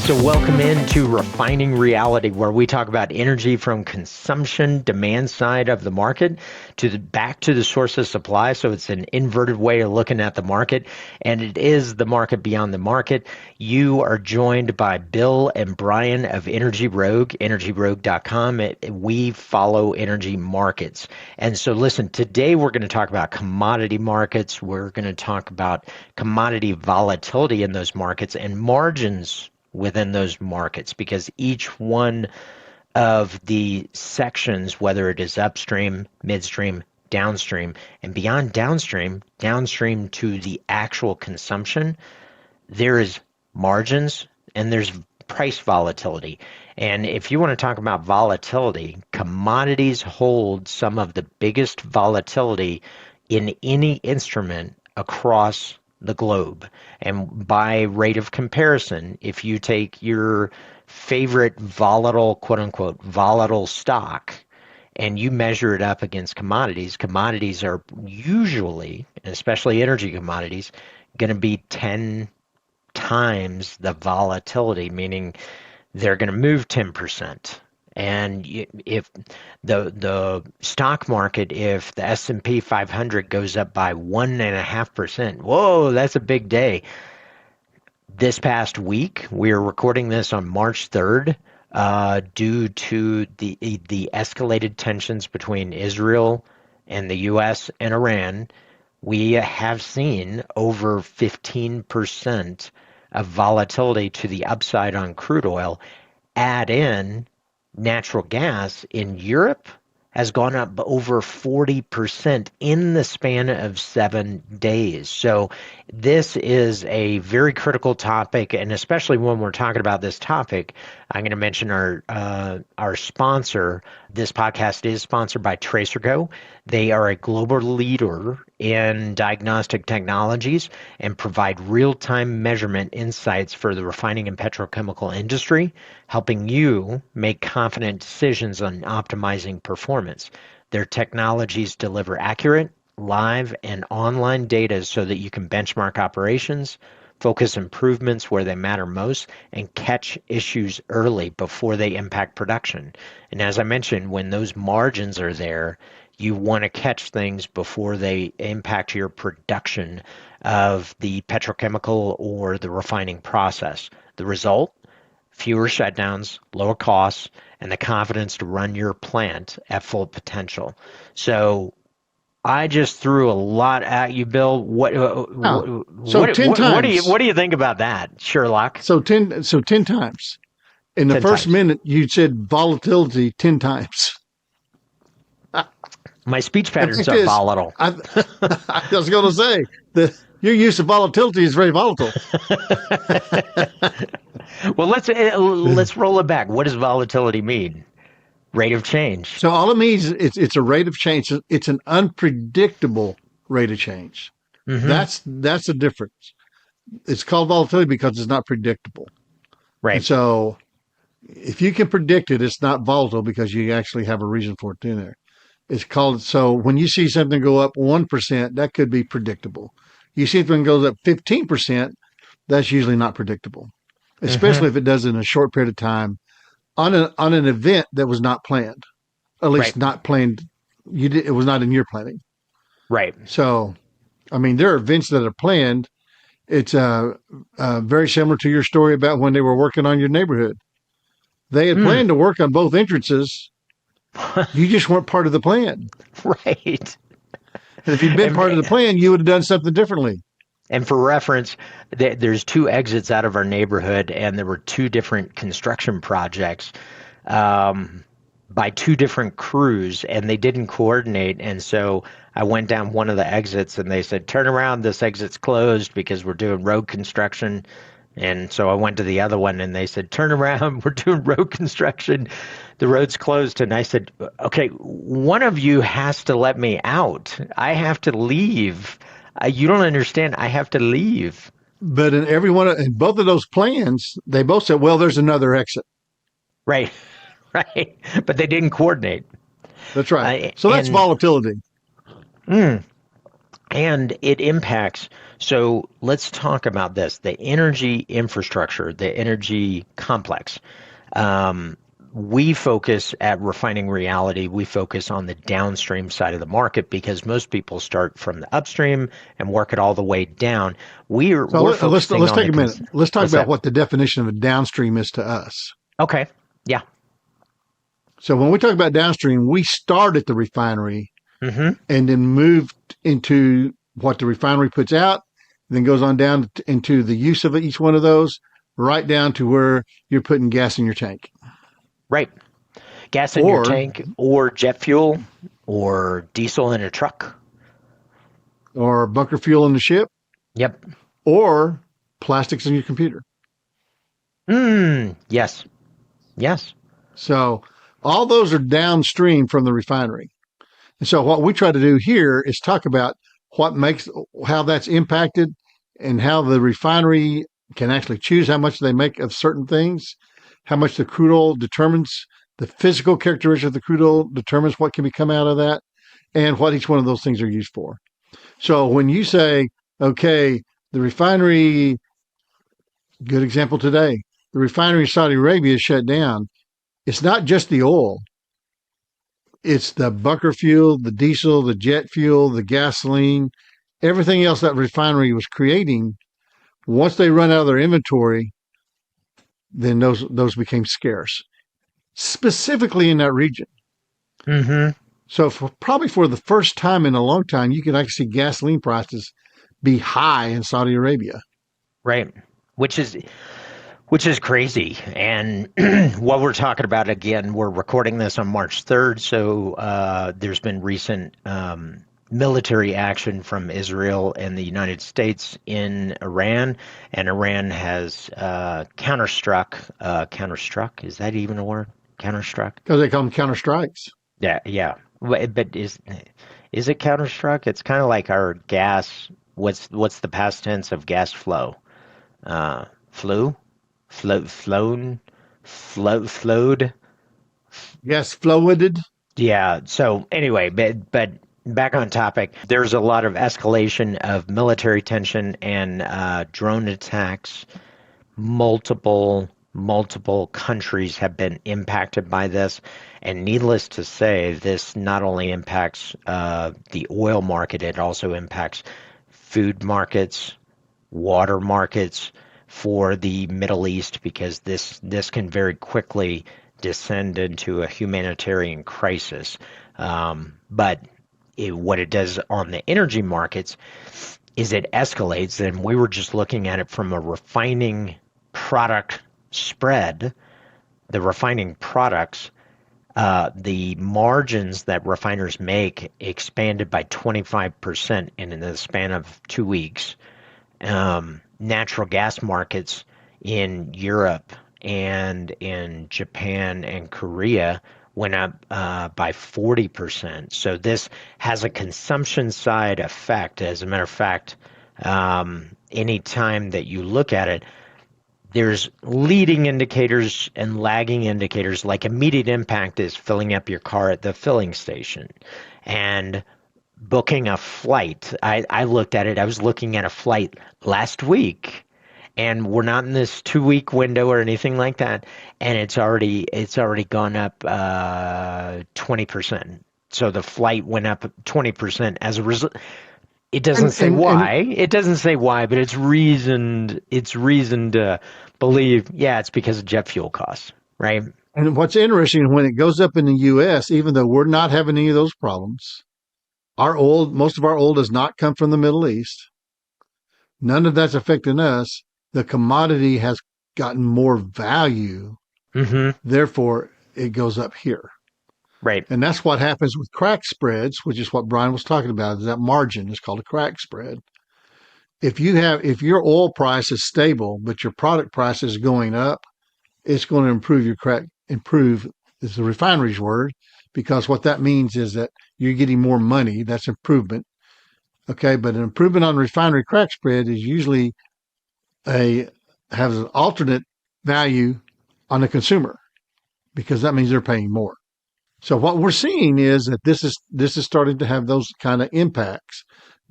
So welcome into Refining Reality, where we talk about energy from consumption, demand side of the market, back to the source of supply. So it's an inverted way of looking at the market, and it is the market beyond the market. You are joined by Bill and Brian of Energy Rogue, energyrogue.com. We follow energy markets. And so listen, today we're going to talk about commodity markets. We're going to talk about commodity volatility in those markets and margins within those markets, because each one of the sections, whether it is upstream, midstream, downstream, and beyond downstream to the actual consumption, there is margins and there's price volatility. And if you want to talk about volatility, commodities hold some of the biggest volatility in any instrument across the globe. And by rate of comparison, if you take your favorite volatile, quote unquote, volatile stock, and you measure it up against commodities, commodities are usually, especially energy commodities, going to be 10 times the volatility, meaning they're going to move 10%. And if the stock market, if the S&P 500 goes up by 1.5%, whoa, that's a big day. This past week, we are recording this on March 3rd, due to the escalated tensions between Israel and the U.S. and Iran. We have seen over 15% of volatility to the upside on crude oil. Add in natural gas in Europe has gone up over 40% in the span of 7 days. So this is a very critical topic, and especially when we're talking about this topic, I'm going to mention our sponsor. This podcast is sponsored by TracerGo. They are a global leader in diagnostic technologies and provide real-time measurement insights for the refining and petrochemical industry, helping you make confident decisions on optimizing performance. Their technologies deliver accurate, live, and online data so that you can benchmark operations, focus improvements where they matter most, and catch issues early before they impact production. And as I mentioned, when those margins are there, you want to catch things before they impact your production of the petrochemical or the refining process. The result? Fewer shutdowns, lower costs, and the confidence to run your plant at full potential. So I just threw a lot at you, Bill. What do you think about that, Sherlock? So 10 times. In the first minute, you said volatility 10 times. My speech patterns are volatile. I was going to say that your use of volatility is very volatile. Well, let's roll it back. What does volatility mean? Rate of change. So all it means is it's a rate of change. It's an unpredictable rate of change. Mm-hmm. That's the difference. It's called volatility because it's not predictable. Right. And so if you can predict it, it's not volatile because you actually have a reason for it in there. It's called, so when you see something go up 1%, that could be predictable. You see something goes up 15%, that's usually not predictable, especially if it does in a short period of time on an event that was not planned, at least not planned. It was not in your planning. Right. So, I mean, there are events that are planned. It's very similar to your story about when they were working on your neighborhood. They had planned to work on both entrances. You just weren't part of the plan. Right. And if you'd been part of the plan, you would have done something differently. And for reference, there's 2 exits out of our neighborhood, and there were 2 different construction projects by 2 different crews, and they didn't coordinate. And so I went down one of the exits, and they said, turn around, this exit's closed because we're doing road construction. And so I went to the other one, and they said, turn around, we're doing road construction. The road's closed. And I said, okay, one of you has to let me out. I have to leave. You don't understand. I have to leave. But in both of those plans, they both said, well, there's another exit. Right. Right. But they didn't coordinate. That's right. So that's volatility. And it impacts. So let's talk about this, the energy infrastructure, the energy complex. Um, we focus at Refining Reality, we focus on the downstream side of the market because most people start from the upstream and work it all the way down. So We're focusing let's on take the a minute. Let's talk what's about that? what the definition of a downstream is to us. Okay. Yeah. So when we talk about downstream, we start at the refinery Mm-hmm. and then moved into what the refinery puts out, then goes on down into the use of each one of those, right down to where you're putting gas in your tank. Right. Gas in your Or tank or jet fuel or diesel in a truck. or bunker fuel in the ship, Yep. or plastics in your computer. Yes. Yes. So all those are downstream from the refinery. And so what we try to do here is talk about what makes how that's impacted and how the refinery can actually choose how much they make of certain things, how much the crude oil determines the physical characteristics of the crude oil determines what can come out of that and what each one of those things are used for. So when you say, okay, the refinery, good example today, the refinery in Saudi Arabia is shut down. It's not just the oil. It's the bunker fuel, the diesel, the jet fuel, the gasoline, everything else that refinery was creating. Once they run out of their inventory, then those became scarce, specifically in that region. Mm-hmm. So probably for the first time in a long time, you can actually see gasoline prices be high in Saudi Arabia. Right. Which is which is crazy. And what we're talking about again, we're recording this on March 3rd, so there's been recent military action from Israel and the United States in Iran, and Iran has counterstruck. Is that even a word? Counterstruck? Because they call them counter strikes. Yeah, yeah. But is it counterstruck? It's kind of like our gas. What's the past tense of gas flow? Flew, flown, flowed. Gas fluided. Yeah. So anyway, but back on topic. There's a lot of escalation of military tension and drone attacks. Multiple countries have been impacted by this, and needless to say, this not only impacts the oil market, it also impacts food markets, water markets for the Middle East because this can very quickly descend into a humanitarian crisis. But what it does on the energy markets is it escalates, and we were just looking at it from a refining product spread. The refining products, the margins that refiners make expanded by 25% in the span of 2 weeks. Natural gas markets in Europe and in Japan and Korea went up by 40%. So this has a consumption side effect. As a matter of fact, any time that you look at it, there's leading indicators and lagging indicators. Like immediate impact is filling up your car at the filling station. And booking a flight. I looked at it. I was looking at a flight last week, and we're not in this 2 week window or anything like that. And it's already gone up 20%. So the flight went up 20% as a result. It doesn't And say and and why. It doesn't say why, but it's reasoned. It's reasoned to believe. Yeah, it's because of jet fuel costs, right? and what's interesting when it goes up in the U.S., even though we're not having any of those problems, most of our oil does not come from the Middle East. None of that's affecting us. The commodity has gotten more value, Mm-hmm. therefore it goes up here. Right. And that's what happens with crack spreads, which is what Brian was talking about. Is that margin is called a crack spread. If your oil price is stable, but your product price is going up, it's going to improve is the refinery's word, because what that means is that you're getting more money. That's improvement. Okay, but an improvement on refinery crack spread is usually a has an alternate value on the consumer because that means they're paying more. So what we're seeing is that this is starting to have those kind of impacts.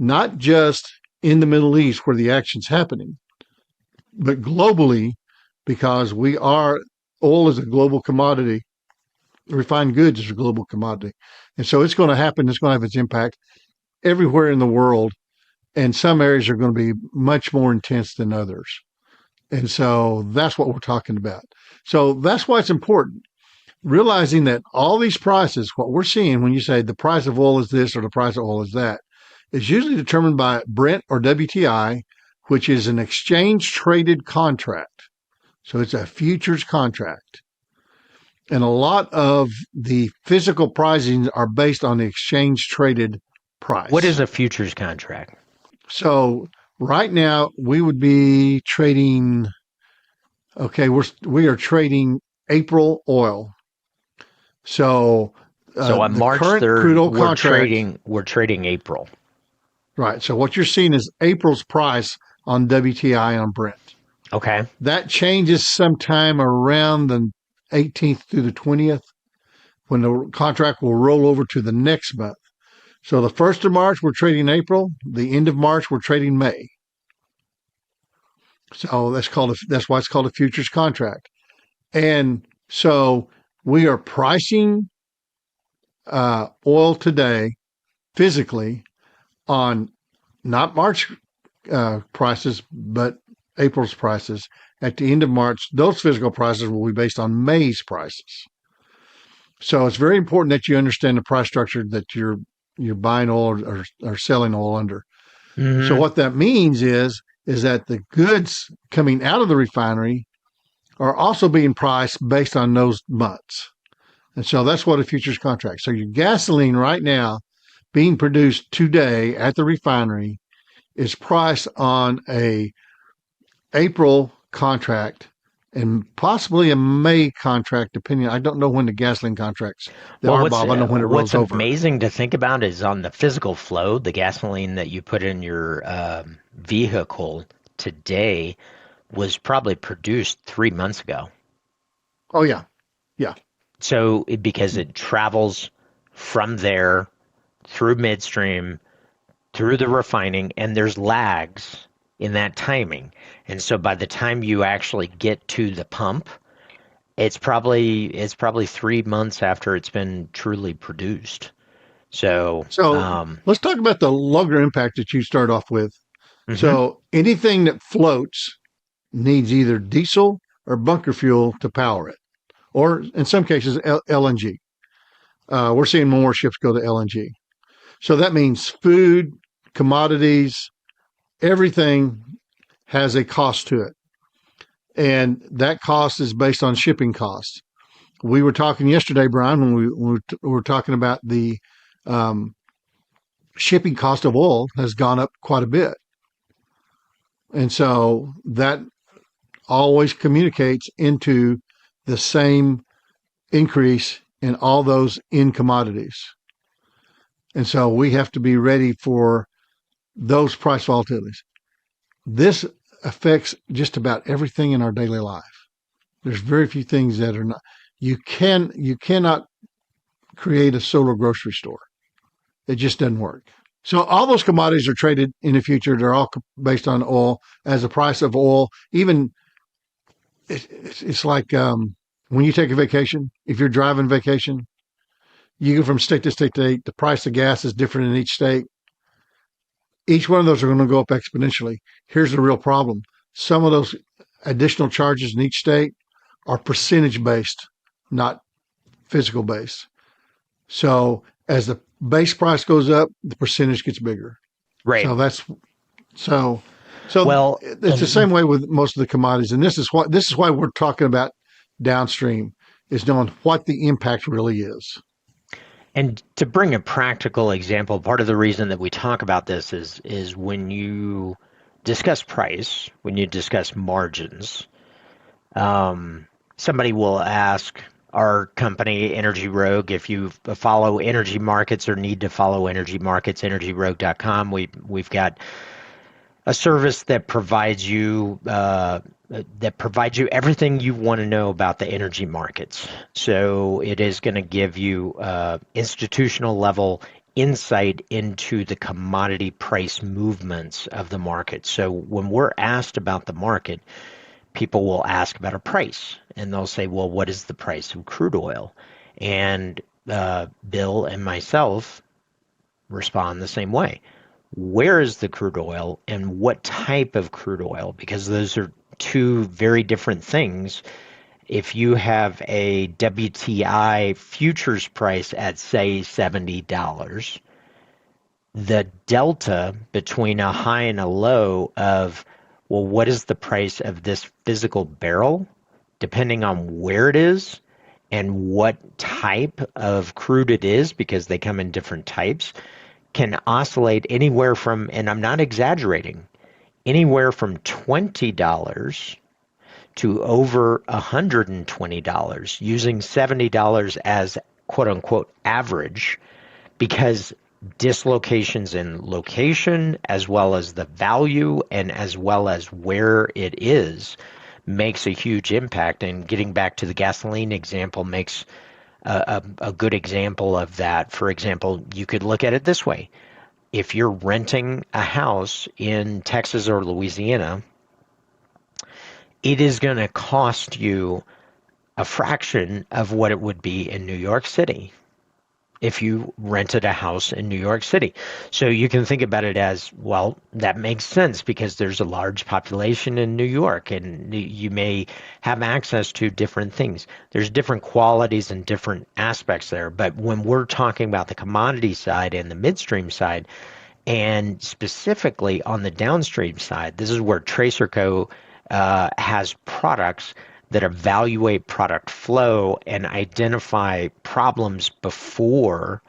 not just in the Middle East where the action's happening, but globally, because oil is a global commodity. Refined goods is a global commodity. And so it's going to happen. It's going to have its impact everywhere in the world. And some areas are going to be much more intense than others. And so that's what we're talking about. So that's why it's important. Realizing that all these prices, what we're seeing when you say the price of oil is this or the price of oil is that, is usually determined by Brent or WTI, which is an exchange traded contract. So it's a futures contract. And a lot of the physical pricing are based on the exchange traded price. What is a futures contract? So right now we would be trading. Okay, we are trading April oil. So on the March current 3rd, crude oil contract, we're trading April. right? So what you're seeing is April's price on WTI on Brent. Okay. That changes sometime around the 18th through the 20th when the contract will roll over to the next month. So the 1st of March, we're trading April. The end of March, we're trading May. So that's why it's called a futures contract. And so we are pricing oil today physically on not March prices, but April's prices. At the end of March, those physical prices will be based on May's prices. So it's very important that you understand the price structure that you're buying oil or selling oil under. Mm-hmm. So what that means is that the goods coming out of the refinery are also being priced based on those months. And so that's what a futures contract. So your gasoline right now being produced today at the refinery is priced on a April contract and possibly a May contract, depending. I don't know when the gasoline contracts are, Bob. I don't know when it rolls over. What's amazing to think about is on the physical flow, the gasoline that you put in your vehicle today was probably produced 3 months ago. Oh, yeah. Yeah. So because it travels from there through midstream, through the refining, and there's lags in that timing. And so by the time you actually get to the pump, it's probably 3 months after it's been truly produced. So let's talk about the longer impact that you start off with. mm-hmm. So anything that floats needs either diesel or bunker fuel to power it, or in some cases LNG. We're seeing more ships go to LNG. So that means food, commodities, everything has a cost to it. And that cost is based on shipping costs. We were talking yesterday, Brian, when we were talking about the shipping cost of oil has gone up quite a bit. And so that always communicates into the same increase in all those in commodities. And so we have to be ready for those price volatilities. This affects just about everything in our daily life. There's very few things that are not. You cannot create a solar grocery store. It just doesn't work. So all those commodities are traded in the future. They're all based on oil. As the price of oil, even it's like when you take a vacation. If you're driving vacation, you go from state to state to state. The price of gas is different in each state. Each one of those are going to go up exponentially. Here's the real problem. Some of those additional charges in each state are percentage based, not physical based. So as the base price goes up, the percentage gets bigger. Right. So well, it's the same way with most of the commodities. And this is why we're talking about downstream, is knowing what the impact really is. And to bring a practical example, part of the reason that we talk about this is when you discuss price, when you discuss margins, somebody will ask our company, Energy Rogue, if you follow energy markets or need to follow energy markets, energyrogue.com. We've got a service that provides you everything you want to know about the energy markets. So it is going to give you institutional level insight into the commodity price movements of the market. So when we're asked about the market, people will ask about a price and they'll say, well, what is the price of crude oil? And Bill and myself respond the same way. Where is the crude oil and what type of crude oil? Because those are two very different things. If you have a WTI futures price at, say, $70, the delta between a high and a low of, well, what is the price of this physical barrel, depending on where it is and what type of crude it is, because they come in different types, can oscillate anywhere from, and I'm not exaggerating, anywhere from $20 to over $120, using $70 as quote unquote average, because dislocations in location, as well as the value, and as well as where it is, makes a huge impact. And getting back to the gasoline example makes a good example of that. For example, you could look at it this way. If you're renting a house in Texas or Louisiana, it is going to cost you a fraction of what it would be in New York City if you rented a house in New York City. So you can think about it as, well, that makes sense because there's a large population in New York and you may have access to different things. There's different qualities and different aspects there. But when we're talking about the commodity side and the midstream side, and specifically on the downstream side, this is where Tracerco has products that evaluate product flow and identify problems before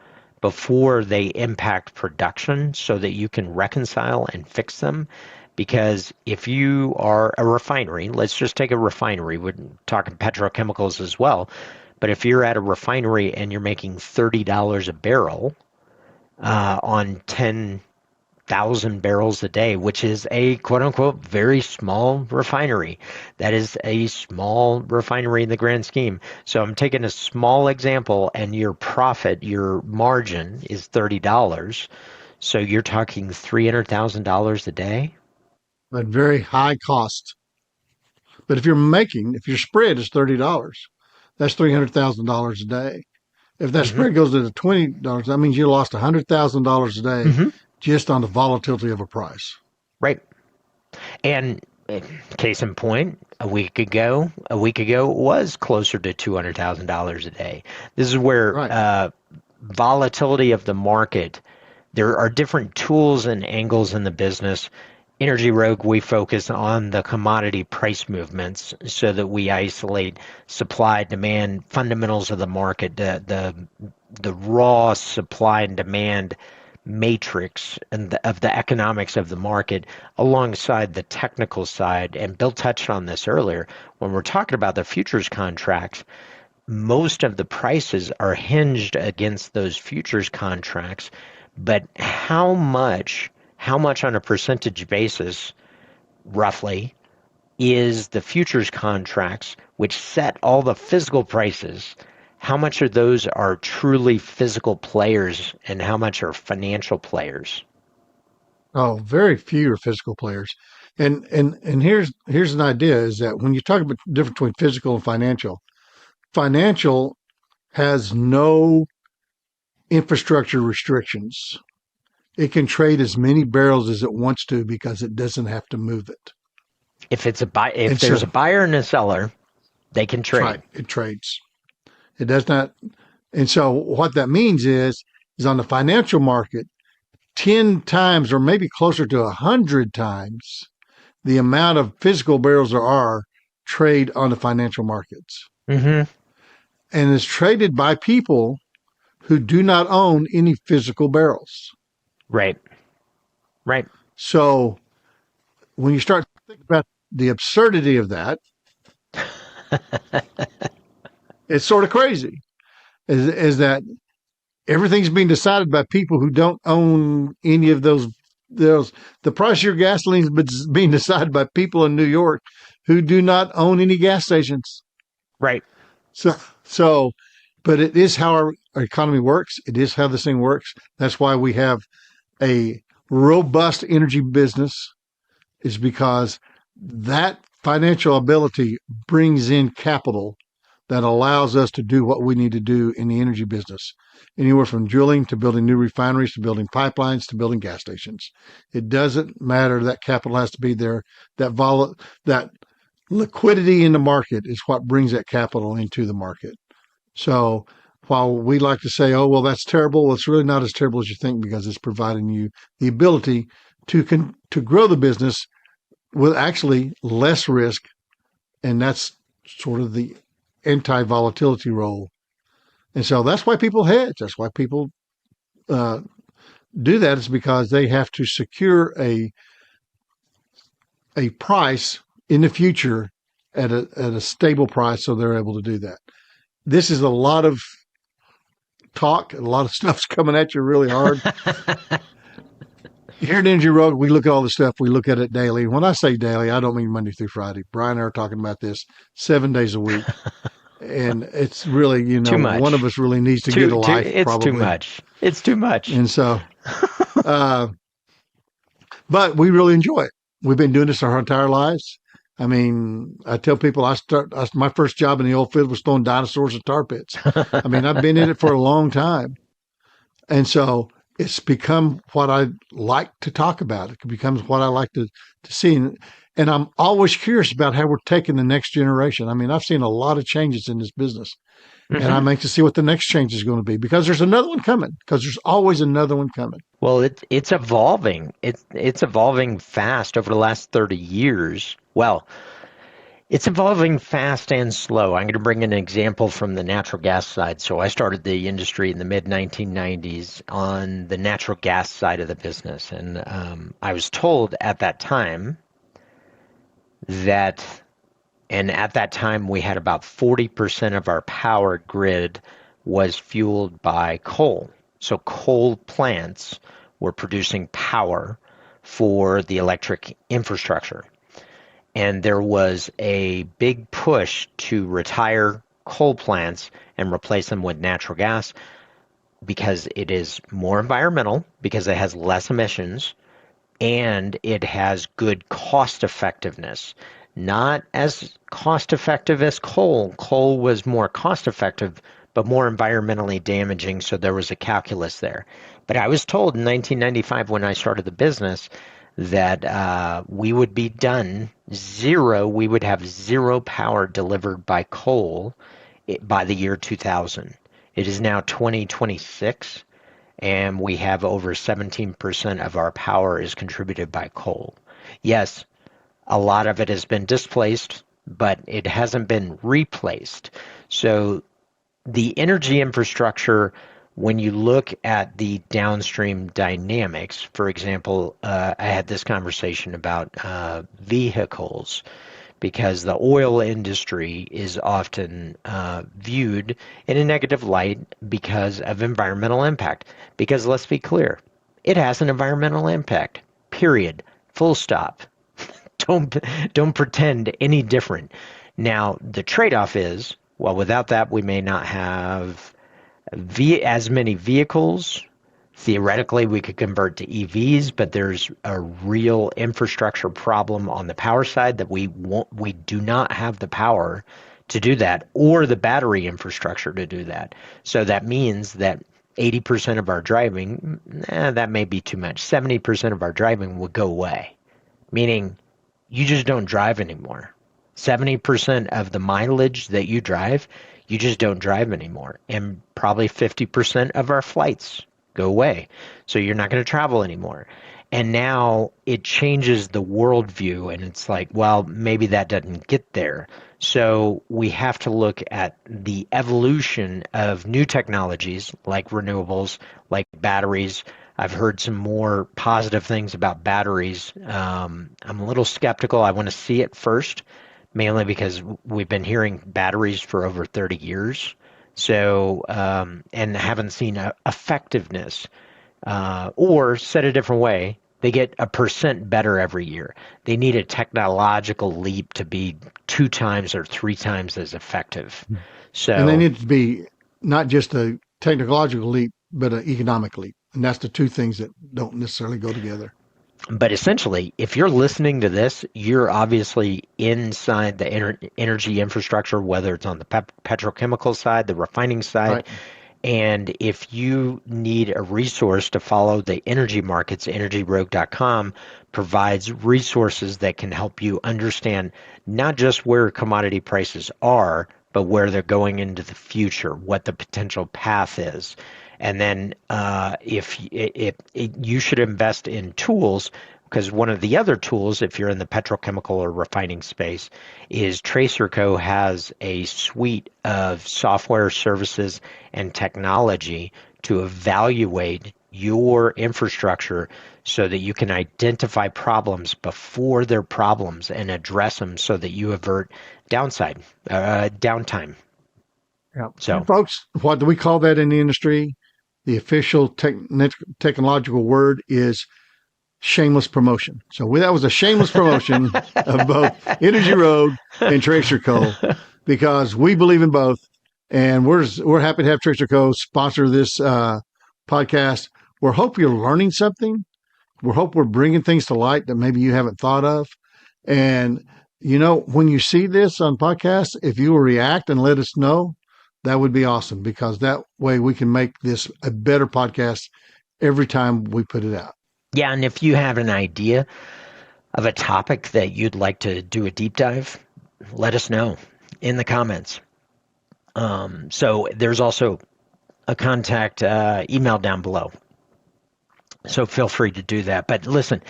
they impact production so that you can reconcile and fix them. Because if you are a refinery, let's just take a refinery, we're talking petrochemicals as well, but if you're at a refinery and you're making $30 a barrel on 10,000 barrels a day, which is a quote unquote very small refinery. That is a small refinery in the grand scheme. So I'm taking a small example, and your profit, your margin is $30. So you're talking $300,000 a day. But very high cost. But if your spread is $30, that's $300,000 a day. If that Hmm. spread goes to $20, that means you lost $100,000 a day Hmm. just on the volatility of a price. Right. And case in point, a week ago it was closer to $200,000 a day. This is where Right. volatility of the market. There are different tools and angles in the business. Energy Rogue, we focus on the commodity price movements so that we isolate supply, demand, fundamentals of the market, the raw supply and demand matrix of the economics of the market alongside the technical side. And Bill touched on this earlier. When we're talking about the futures contracts, most of the prices are hinged against those futures contracts, but how much on a percentage basis, roughly, is the futures contracts, which set all the physical prices, how much of those are truly physical players and how much are financial players? Oh, very few are physical players. And here's an idea is that when you talk about the difference between physical and financial, financial has no infrastructure restrictions. It can trade as many barrels as it wants to because it doesn't have to move it. If And so there's a buyer and a seller, they can that's right. trade. It trades. It does not. And so what that means is on the financial market, 10 times or maybe closer to 100 times the amount of physical barrels there are trade on the financial markets. Hmm. And it's traded by people who do not own any physical barrels. Right. Right. So when you start to think about the absurdity of that, it's sort of crazy. Is that everything's being decided by people who don't own any of those the price of your gasoline is being decided by people in New York who do not own any gas stations. Right. So so but it is how our economy works. It is how this thing works. That's why we have a robust energy business, is because that financial ability brings in capital that allows us to do what we need to do in the energy business. Anywhere from drilling to building new refineries to building pipelines to building gas stations. It doesn't matter. That capital has to be there. That liquidity in the market is what brings that capital into the market. So while we like to say, oh, well, that's terrible, well, it's really not as terrible as you think, because it's providing you the ability to grow the business with actually less risk. And that's sort of the anti-volatility role. And so that's why people hedge. That's why people uh, do that, is because they have to secure a price in the future at a stable price, so they're able to do that. This is a lot of talk. A lot of stuff's coming at you really hard. Here at Energy Road, we look at all the stuff. We look at it daily. When I say daily, I don't mean Monday through Friday. Brian and I are talking about this 7 days a week. And it's really, Too one of much. us really needs to get a life, It's too probably. much. It's too much. And so, uh, but we really enjoy it. We've been doing this our entire lives. I mean, I tell people my first job in the oil field was throwing dinosaurs at tar pits. I mean, I've been in it for a long time. And so it's become what I like to talk about. It becomes what I like to see. And I'm always curious about how we're taking the next generation. I mean, I've seen a lot of changes in this business, and I'm anxious to see what the next change is going to be, because there's another one coming, because there's always another one coming. Well, it's evolving. It's evolving fast over the last 30 years. Well, it's evolving fast and slow. I'm going to bring an example from the natural gas side. So I started the industry in the mid 1990s on the natural gas side of the business, and I was told at that time that, and at that time we had about 40% of our power grid was fueled by coal. So coal plants were producing power for the electric infrastructure. And there was a big push to retire coal plants and replace them with natural gas, because it is more environmental, because it has less emissions, and it has good cost effectiveness. Not as cost effective as coal. Coal was more cost effective, but more environmentally damaging, so there was a calculus there. But I was told in 1995, when I started the business, that we would be done zero, we would have zero power delivered by coal by the year 2000. It is now 2026, and we have over 17% of our power is contributed by coal. Yes, a lot of it has been displaced, but it hasn't been replaced. So the energy infrastructure, when you look at the downstream dynamics, for example, I had this conversation about vehicles, because the oil industry is often viewed in a negative light because of environmental impact. Because let's be clear, it has an environmental impact, period, full stop. Don't pretend any different. Now, the trade-off is, well, without that, we may not have as many vehicles. Theoretically, we could convert to EVs, but there's a real infrastructure problem on the power side that we do not have the power to do that, or the battery infrastructure to do that. So that means that 80% of our driving, that may be too much. 70% of our driving would go away, meaning you just don't drive anymore. 70% of the mileage that you drive, you just don't drive anymore. And probably 50% of our flights go away. So you're not going to travel anymore. And now it changes the worldview, and it's like, well, maybe that doesn't get there. So we have to look at the evolution of new technologies like renewables, like batteries. I've heard some more positive things about batteries. I'm a little skeptical. I want to see it first, mainly because we've been hearing batteries for over 30 years. So, and haven't seen effectiveness. Or said a different way, they get 1% better every year. They need a technological leap to be 2 times or 3 times as effective. And they So, need to be not just a technological leap, but an economic leap. And that's the two things that don't necessarily go together. But essentially, if you're listening to this, you're obviously inside the energy infrastructure, whether it's on the petrochemical side, the refining side. Right. And if you need a resource to follow the energy markets, energyrogue.com provides resources that can help you understand not just where commodity prices are, but where they're going into the future, what the potential path is. And then if you should invest in tools, because one of the other tools, if you're in the petrochemical or refining space, is TracerCo has a suite of software services and technology to evaluate your infrastructure so that you can identify problems before they're problems and address them so that you avert downtime. Yeah. So, And folks, what do we call that in the industry? The official technological word is shameless promotion. So that was a shameless promotion of both Energy Rogue and TracerCo because we believe in both, and we're happy to have TracerCo sponsor this podcast. We hope you're learning something. We hope we're bringing things to light that maybe you haven't thought of. And when you see this on podcast, if you will react and let us know, that would be awesome because that way we can make this a better podcast every time we put it out. yeah, and if you have an idea of a topic that you'd like to do a deep dive, let us know in the comments. So there's also a contact email down below. So feel free to do that. But listen,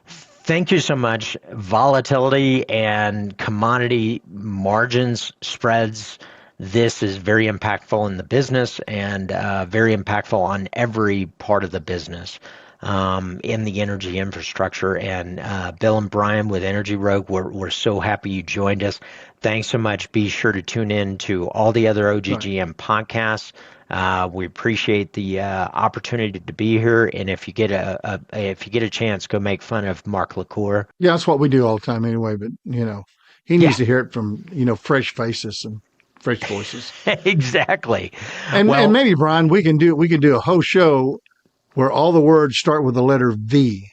thank you so much. Volatility and commodity margins, spreads, this is very impactful in the business and very impactful on every part of the business in the energy infrastructure. And Bill and Brian with Energy Rogue, we're so happy you joined us. Thanks so much. Be sure to tune in to all the other OGGN podcasts. We appreciate the opportunity to be here, and if you get a chance, go make fun of Mark LaCour. Yeah, that's what we do all the time anyway. But he needs to hear it from fresh faces and fresh voices. Exactly. And maybe Brian, we can do a whole show where all the words start with the letter V.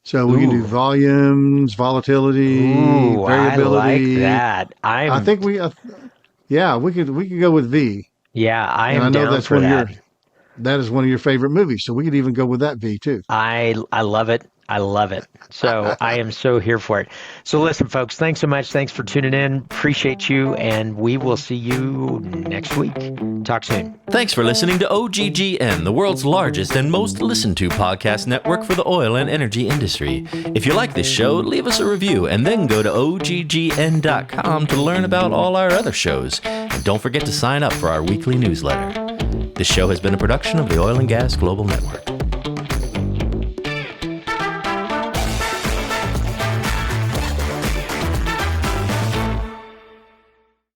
So we can do volumes, volatility, variability. I like that. I think we could go with V. Yeah, I know down that's for that. That is one of your favorite movies, so we could even go with that V too. I love it. I love it. So I am so here for it. So listen, folks, thanks so much. Thanks for tuning in. Appreciate you, and we will see you next week. Talk soon. Thanks for listening to OGGN, the world's largest and most listened to podcast network for the oil and energy industry. If you like this show, leave us a review and then go to OGGN.com to learn about all our other shows. And don't forget to sign up for our weekly newsletter. This show has been a production of the Oil and Gas Global Network.